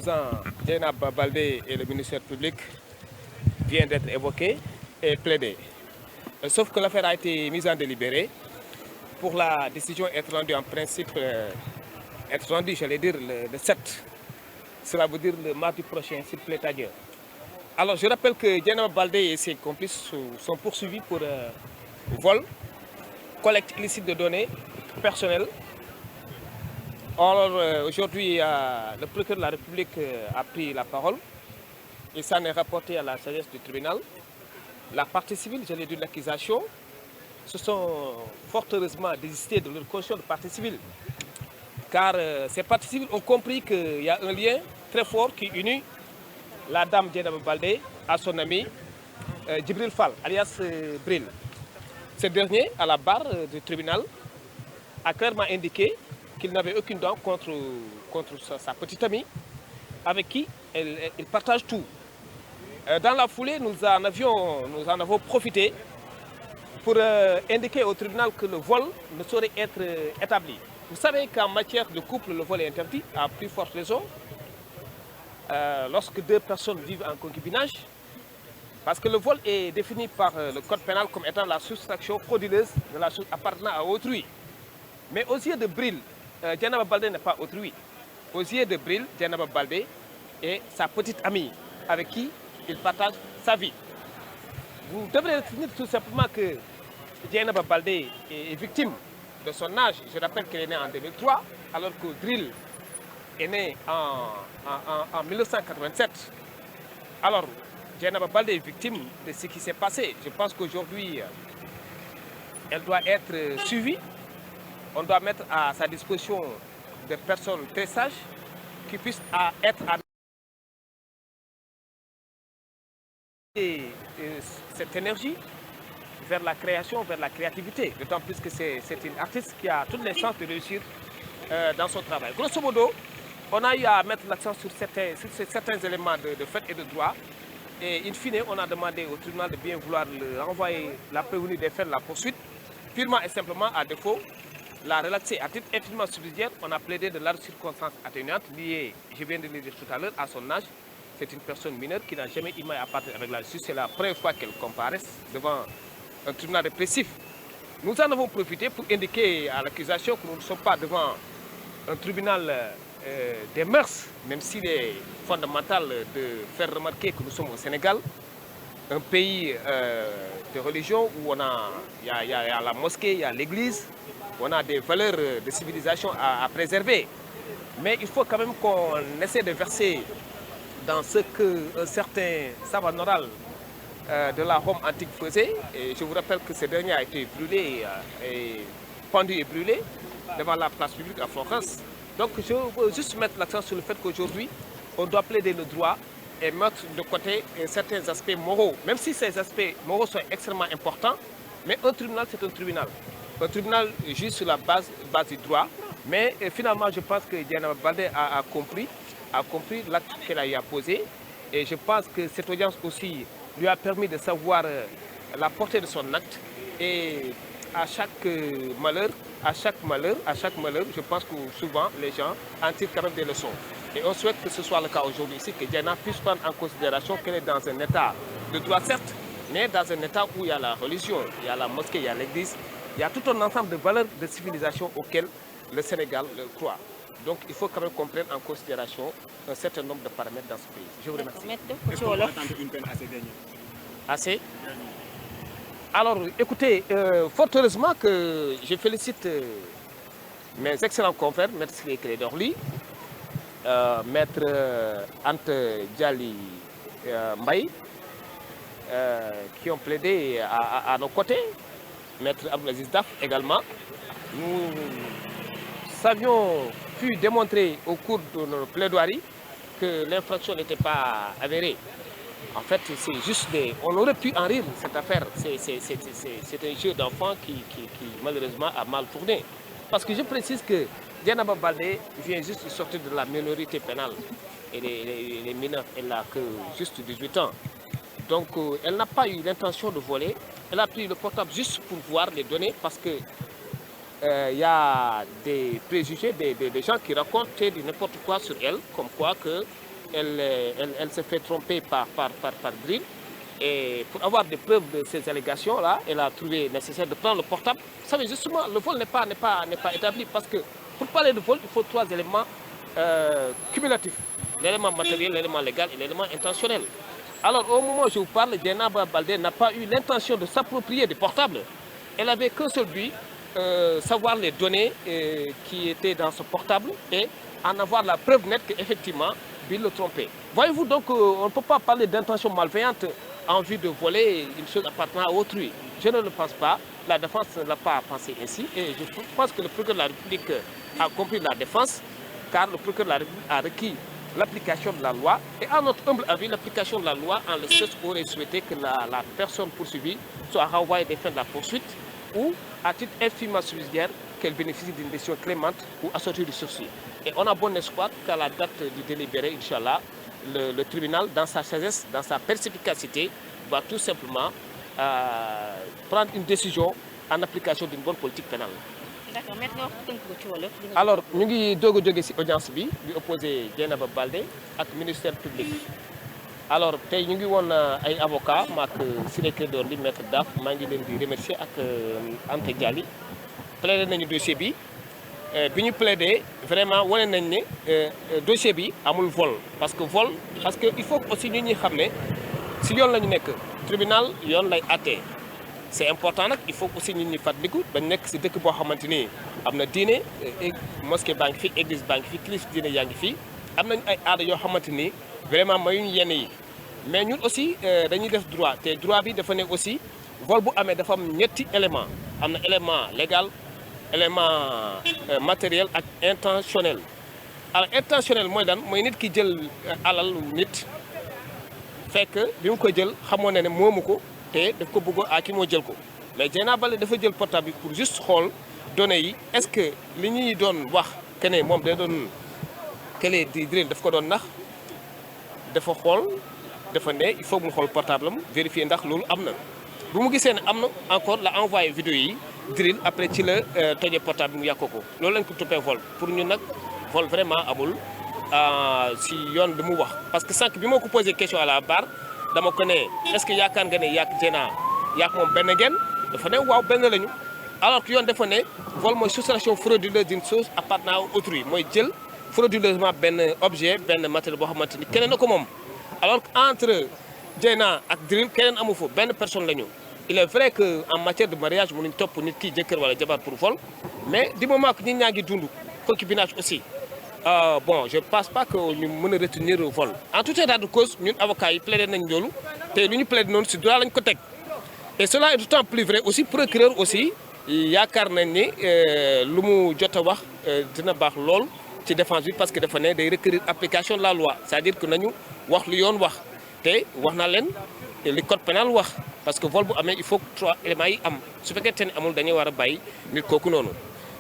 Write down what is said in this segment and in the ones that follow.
opposant Dieynaba Baldé et le ministère public vient d'être évoqué et plaidé. Sauf que l'affaire a été mise en délibéré pour la décision être rendue en principe, être rendue, j'allais dire, le 7. Cela veut dire le mardi prochain, s'il plaît à Dieu. Alors je rappelle que Dieynaba Baldé et ses complices sont poursuivis pour vol, collecte illicite de données personnelles. Or, aujourd'hui, le procureur de la République a pris la parole et ça est rapporté à la sagesse du tribunal. La partie civile, je l'ai dit, l'accusation, se sont fort heureusement désistés de leur caution de partie civile. Car ces parties civiles ont compris qu'il y a un lien très fort qui unit la dame Dieynaba Baldé à son ami Djibril Fall, alias Bril. Ce dernier, à la barre du tribunal, a clairement indiqué qu'il n'avait aucune dent contre sa petite amie, avec qui il partage tout. Dans la foulée, nous en avons profité pour indiquer au tribunal que le vol ne saurait être établi. Vous savez qu'en matière de couple, le vol est interdit, à plus forte raison, lorsque deux personnes vivent en concubinage, parce que le vol est défini par le code pénal comme étant la soustraction frauduleuse de la chose appartenant à autrui. Mais aux yeux de Bril, Dieynaba Baldé n'est pas autrui. Aux yeux de Bril, Dieynaba Baldé est sa petite amie avec qui il partage sa vie. Vous devrez retenir tout simplement que Dieynaba Baldé est victime de son âge. Je rappelle qu'elle est née en 2003, alors que Bril est né en 1987. Alors, Dieynaba Baldé est victime de ce qui s'est passé. Je pense qu'aujourd'hui, elle doit être suivie. On doit mettre à sa disposition des personnes très sages qui puissent être à cette énergie vers la création, vers la créativité. D'autant plus que c'est une artiste qui a toutes les chances de réussir dans son travail. Grosso modo, on a eu à mettre l'accent sur certains éléments de fait et de droit. Et in fine, on a demandé au tribunal de bien vouloir renvoyer la prévenue des faits de la poursuite, purement et simplement à défaut. La relaxer à titre infiniment subsidiaire, on a plaidé de larges circonstances atténuantes liées, je viens de le dire tout à l'heure, à son âge. C'est une personne mineure qui n'a jamais eu à partir avec la justice. C'est la première fois qu'elle comparaisse devant un tribunal répressif. Nous en avons profité pour indiquer à l'accusation que nous ne sommes pas devant un tribunal des mœurs, même s'il est fondamental de faire remarquer que nous sommes au Sénégal, un pays de religion où il y a la mosquée, il y a l'église, on a des valeurs de civilisation à préserver. Mais il faut quand même qu'on essaie de verser dans ce qu'un certain savant oral de la Rome antique faisait. Et je vous rappelle que ce dernier a été brûlé, pendu et brûlé devant la place publique à Florence. Donc je veux juste mettre l'accent sur le fait qu'aujourd'hui, on doit plaider le droit et mettre de côté certains aspects moraux. Même si ces aspects moraux sont extrêmement importants, mais un tribunal, c'est un tribunal. Un tribunal juge sur la base du droit. Mais finalement, je pense que Dieynaba Baldé a compris l'acte qu'elle a eu à poser. Et je pense que cette audience aussi lui a permis de savoir la portée de son acte. Et à chaque malheur, je pense que souvent les gens en tirent quand même des leçons. Et on souhaite que ce soit le cas aujourd'hui ici, que Dieynaba puisse prendre en considération qu'elle est dans un état de droit certes, mais dans un état où il y a la religion, il y a la mosquée, il y a l'église, il y a tout un ensemble de valeurs de civilisation auxquelles le Sénégal croit. Donc il faut quand même qu'on prenne en considération un certain nombre de paramètres dans ce pays. Je vous remercie. Est-ce qu'on peut attendre une peine assez dernière? Assez? Alors écoutez, fort heureusement que je félicite mes excellents confrères, Maître Ciré Clédor Ly, Maître Ante Diali Mbaye, qui ont plaidé à nos côtés, Maître Abdelaziz Daf également. Nous avions pu démontrer au cours de nos plaidoiries que l'infraction n'était pas avérée. En fait, c'est juste on aurait pu en rire cette affaire. C'est un jeu d'enfant qui malheureusement a mal tourné. Parce que je précise que Dieynaba Baldé vient juste de sortir de la minorité pénale. Et les mineurs, elle n'a que juste 18 ans. Donc elle n'a pas eu l'intention de voler. Elle a pris le portable juste pour voir les données parce que y a des préjugés, des gens qui racontent du n'importe quoi sur elle, comme quoi que elle se fait tromper par Drill. Et pour avoir des preuves de ces allégations-là, elle a trouvé nécessaire de prendre le portable. Vous savez, justement, le vol n'est pas établi parce que pour parler de vol, il faut 3 éléments cumulatifs. L'élément matériel, l'élément légal et l'élément intentionnel. Alors, au moment où je vous parle, Dieynaba Baldé n'a pas eu l'intention de s'approprier des portables. Elle n'avait qu'un seul but, savoir les données qui étaient dans ce portable et en avoir la preuve nette qu'effectivement, Bill le trompait. Voyez-vous, donc, on ne peut pas parler d'intention malveillante en vue de voler une chose appartenant à autrui. Je ne le pense pas. La défense ne l'a pas pensé ainsi. Et je pense que le procureur de la République a compris la défense, car le procureur de la République a requis l'application de la loi. Et à notre humble avis, l'application de la loi en l'espèce aurait souhaité que la personne poursuivie soit renvoyée des fins de la poursuite ou, à titre infimement subsidiaire, qu'elle bénéficie d'une décision clémente ou assortie du sursis. Et on a bon espoir qu'à la date du délibéré, Inch'Allah, le tribunal, dans sa sagesse, dans sa perspicacité, va tout simplement prendre une décision en application d'une bonne politique pénale. D'accord, maintenant, alors, nous avons dit que l'audience bi opposé Dieynaba Baldé avec le ministère public. Alors, nous avons un avocat, Ciré Clédor Ly, maître DAF, je vous remercie avec Anta Dialli. Plaidé nañu dossier bi bi ñu plaidé vraiment wane nañ ne dossier bi amul vol parce que il faut aussi nit ñi xam ne si yoon la ñu nekk tribunal yoon lay àtte c'est important nag il faut aussi nit ñi fàttaliku dañ nekk si dëkk boo xamante ni am na diine mosquée baa ngi fi église baa ngi fi kilifa diine yaa ngi fi am nañ ay aada yoo xamante ni vraiment mayuñu yenn yi mais ñun aussi dañuy def droit te droit bi dafa ne aussi vol bu amee dafa am ñetti élément am na élément légal élément matériel ak intentionnel. Alors intentionnel mooy dan mooy nit ki jël alal nit fekk bi mu ko jël xamoon ne moomu ko te daf ko bëgg a ki moo jël ko mais Dieynaba Baldé dafa jël portable bi pour juste xool données yi est-ce que li ñuy doon wax que ne moom day doon kële di Drill daf ko doon nax dafa xool dafa ne il faut mu xool portable am vérifier ndax loolu am na bu mu gisee ne am na encore la envoyé vidéo yi Drill après ci la tojee portable bi mu yàqoo ko loolu lañ ko toppee vol pour ñun nag vol vraiment amul si yoon bi mu wax parce que sànq bi moo ko posé question à la barre dama ko ne est-ce que yaakaar nga ne yàq Dieyna yàq moom benn ngeen dafa ne waaw benn lañu alors que yoon dafa ne vol mooy soustraction frauduleuse d'une chose appartenant à autrui mooy jël frauduleusement benn objet benn matériel boo xamante ni keneen na ko moom alors que entre Dieyna ak Drill keneen amu fa benn personne lañu. Il est vrai qu'en matière de mariage, on top pour nit ki jëkkër wala jabar pour vol, mais du moment que nous avons dund concubinage aussi, bon, je ne pense pas que nous pouvons retenir le vol. En tout état de cause, nous, avocats, ils plaident dans le et nous plaidons non, c'est droit à côté. Et cela est d'autant plus vrai aussi, procureur aussi, il y a carné, l'umu jotawa, dina bax lol, ci défense bi parce que dafa né day requérir application de la loi, c'est-à-dire que nañu wax lu yoon wax té wax na len li code pénal wax parce que vol bu amé il faut que 3 éléments yi am su fekkee ne amul dañuy war a bàyyi nit kooku noonu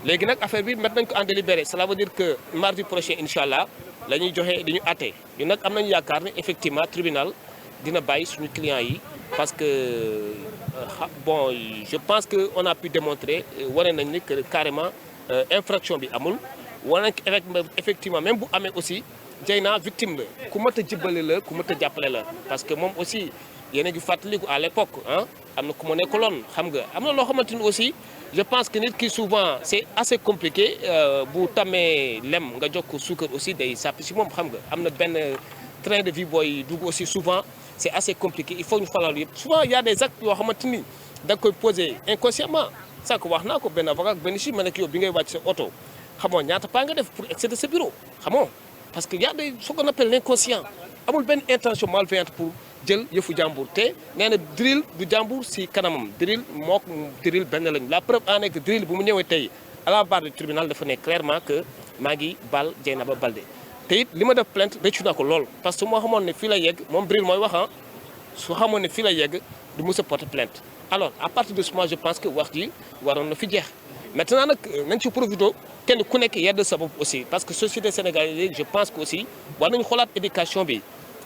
léegi nag affaire bi mettre nañ ko en délibéré cela veut dire que mardi prochain inchallah la ñuy joxe di ñu àtte ñu nag am nañu yaakaar ne effectivement tribunal dina bàyyi suñu clients yi parce que bon je pense que on a pu démontrer wane nañ ni que carrément infraction bi amul wane nañ effectivement même bu amee aussi Dieyna victime la ku mat a jibbale la ku mat a jàppale la parce que moom aussi yéen a ngi fàttaliku à l'époque ah am na ku ma nekkaloon xam nga am na loo xamante ni aussi je pense que nit ki souvent c'est assez compliqué bu tamee lem nga jox ko suukar aussi day sàpp si moom xam nga am na benn train de vie booy dugg aussi souvent c'est assez compliqué il faut ñu falal yëpp souvent il y a des actes yoo xamante ni da nga koy poser inconsciemment sànq wax naa ko benn avocat ak benn chi ma nekk yow bi ngay wàcc sa oto xamoo ñaata pas nga def pour excéder sa bureau xamoo parce que y a des ce qu'on appelle l'inconscient amul benn intention malveillante pour jël yëfu jàmbur te nee na Drill du jàmbur si kanamam Drill mook Drill benn lañu la preuve en est que Drill bu mu ñëwee tey à la barre du tribunal dafa ne clairement que maa ngi baal Dieynaba Baldé te it li ma def plainte rëccu na ko lool parce que moo xamoon ne fii la yegg moom Drill mooy wax ah su xamoon ne fii la yegg du mës a porter plainte alors à partir de ce moment je pense que wax ji waroon na fi jeex maintenant nag nañ ci profité kenn ku nekk yedd sa bopp aussi parce que société sénégalaise je pense que aussi war nañu xoolaat éducation bi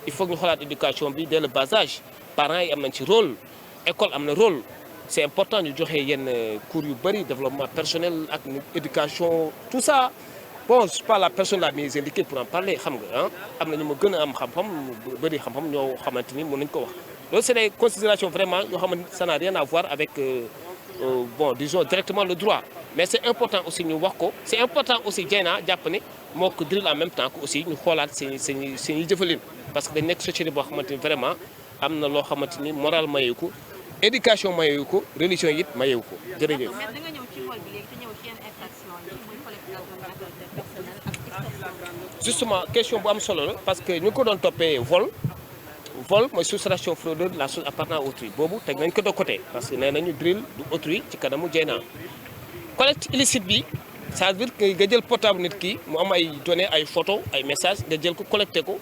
il faut que ñu xoolaat éducation bi dès le bas âge parents yi am nañ ci rôle école am na rôle c'est important ñu joxe yenn cours yu bëri développement personnel ak éducation tout ça bon je suis pas la personne la mieux indiquée pour en parler xam nga ah am na ñu ma gën a am xam-xam bëri xam-xam ñoo xamante ni mën nañu ko wax loolu c'est des considérations vraiment yoo xamante ça n'a rien à voir avec bon disons directement le droit mais c'est important aussi ñu wax ko c'est important aussi Dieyna jàpp ne moo ko drill en même temps que aussi ñu xoolaat seen jëfalin parce que dañ nekk société boo xamante ni vraiment am na loo xamante ni moral mayewu ko éducation mayewu ko religion it mayewu ko jërëjëf. mais da nga ñëw ci vol bi léegi te ñëw ci yenn infraction yi muy collecte d'ordinateur personnel ak extorsion. justement question bu am solo la parce que ñu ngi ko doon toppee vol mooy soustraction fraudeuse de la chose appartenant à autrui boobu teg nañ ko de côté parce que nee nañu drill du autrui ci kanamu Dieyna collecte illicite bi ça veut dire que nga jël portable nit ki mu am ay données ay photos ay messages nga jël ko collecté ko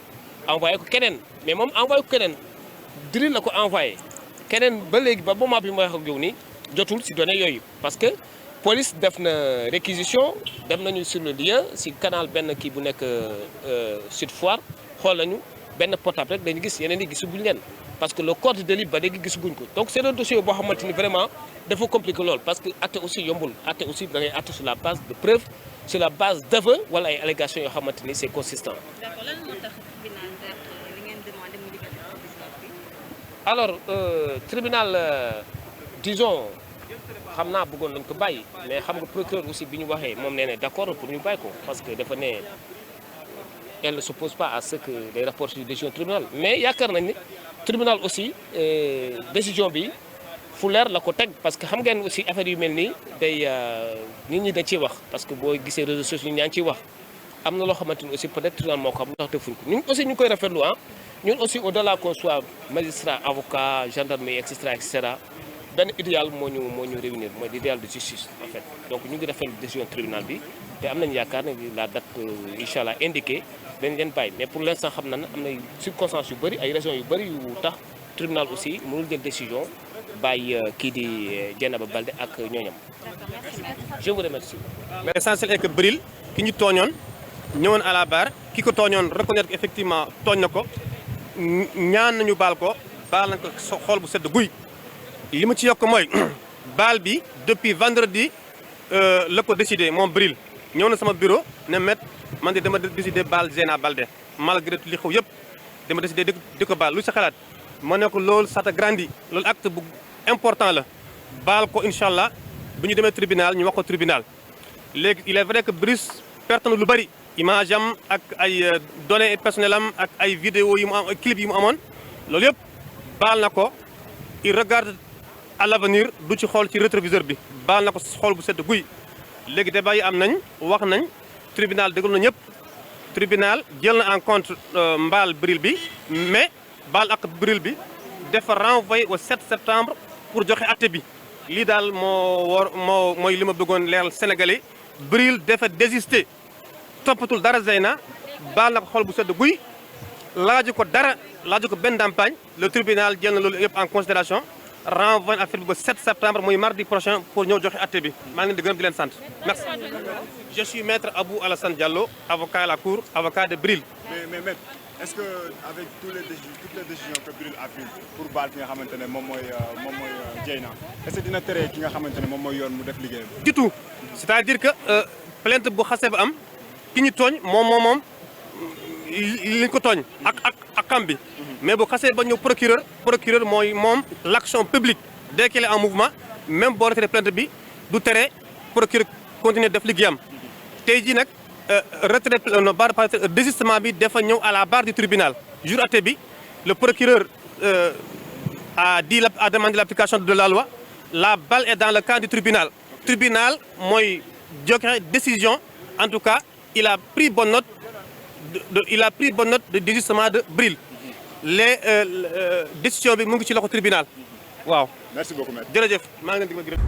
envoyé ko keneen mais moom envoyé ko keneen drill la ko envoyé keneen ba léegi ba moment bi ma wax ak yow nii jotul si données yooyu parce que police def na réquisition dem nañu sur le lieu si canal benn kii bu nekk Sud Foire xool nañu benn portable rek dañu gis yeneen yi gisaguñ leen parce que le corps de délit ba léegi gisaguñ ko donc c'est un dossier boo xamante ni vraiment dafa compliqué lool parce que atte aussi yombul atte aussi da ngay atte sur la base de preuve sur la base d'aveu wala ay allégations yoo xamante ni c'est consistant. D'accord, lan moo tax tribunal def li ngeen demandé mu liberté provisoire bi. alors tribunal disons xam naa bëggoon nañ ko bàyyi mais xam nga procureur aussi bi ñu waxee moom nee na d'accord pour ñu bàyyi ko parce que dafa ne elle ne s'oppose pas à ce que les rapports sur décision tribunal mais yaakaar nañ ni tribunal aussi décision bi fu leer la ko teg parce que xam ngeen aussi affaire yu mel nii day nit ñi dañ ciy wax parce que boo gisee réseaux sociaux ñaa ngi ciy wax am na loo xamante ni aussi peut-être tribunal moo ko xam lu tax defuñ ko ñun aussi ñu ngi koy rafetlu ah ñun aussi au-delà qu'on soit magistrat avocat gendarmerie et cetera benn idéal moo ñu réunir mooy l'idéal de justice en fait donc ñu ngi rafetlu décision tribunal bi te am nañu yaakaar ne la date incha allah indiquée dañ leen bàyyi mais pour l'instant xam na ne am na circonstances yu bëri ay raisons yu bëri yu tax tribunal aussi mënul jël décision bàyyi kii di Dieynaba Baldé ak ñooñam. Je vous remercie. Mais l'essentiel est que Bril ki ñu tooñoon ñëwoon à la barre ki ko tooñoon reconnaître effectivement tooñ na ko ñaan nañu baal ko baal nañ ko xool bu sedd guy li ma ci yokk mooy baal bi depuis vendredi la ko décidé moom Bril ñëw na sama bureau ne met man de dama décidé baal Dieyna Baldé malgré li xew yëpp dama décidé di ko baal lu sa xalaat ma ne ko loolu ça te grandit loolu acte bu important la baal ko incha allah bu ñu demee tribunal ñu wax ko tribunal léegi il est vrai que Brice perte na lu bëri image am ak ay données personnelles am ak ay vidéo yi mu am ay clip yi mu amoon loolu yëpp baal na ko il regarde à l'avenir du ci xool ci rétroviseur bi baal na ko xool bu sedd guy léegi débat yi am nañ wax nañ tribunal déglu na ñëpp tribunal jël na en compte mbaal Bril bi mais baal ak Bril bi dafa renvoyé au 7 septembre pour joxe atte bi lii daal mooy li ma bëggoon leeral Sénégalais Bril dafa désister toppatul dara Dieyna baal na ko xool bu sedd guy laaju ko dara laaju ko benn ndàmpaañ le tribunal jël na loolu yëpp en considération renvoyé affaire bi ba 7 septembre muy mardi prochain pour ñëw joxe atte bi maa ngi leen di gërëm di leen sant merci. Je suis maître Abou Alassane Diallo avocat à la cour avocat de Bril. mais maître est-ce que avec toutes les décisions que Bril a prises pour baal ki nga xamante ne moom mooy Dieyna est-ce que dina tere ki nga xamante ne moom mooy yoon mu def liggéeyam. du tout c'est-à-dire que plainte bu xasee ba am ki ñu tooñ moom li ñu ko tooñ ak xam bi mais bu xasee ba ñëw procureur mooy moom l'action publique dès qu'elle est en mouvement même boo retiré plainte bi du tere procureur continuer def liggéeyam tey jii nag retrait désistement bi dafa ñëw à la barre du tribunal jour atte bi le procureur a demandé l'application de la loi la balle est dans le camp du tribunal mooy joxe décision en tout cas il a pris bonne note de désistement de Bril les décision bi mu ngi ci loxo tribunal waaw. Merci beaucoup maître. jërëjëf maa ngi leen di gërëm